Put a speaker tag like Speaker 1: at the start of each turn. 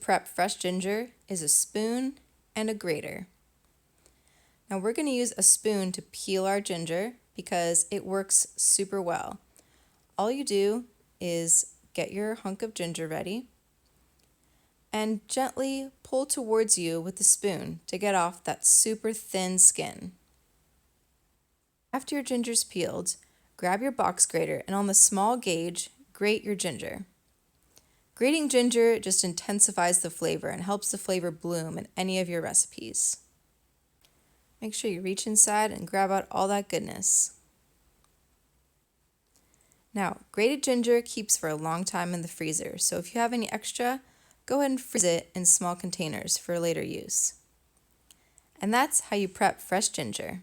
Speaker 1: prep fresh ginger is a spoon and a grater. Now we're going to use a spoon to peel our ginger because it works super well. All you do is get your hunk of ginger ready and gently pull towards you with the spoon to get off that super thin skin. After your ginger's peeled, grab your box grater and on the small gauge, grate your ginger. Grating ginger just intensifies the flavor and helps the flavor bloom in any of your recipes. Make sure you reach inside and grab out all that goodness. Now, grated ginger keeps for a long time in the freezer, so if you have any extra, go ahead and freeze it in small containers for later use. And that's how you prep fresh ginger.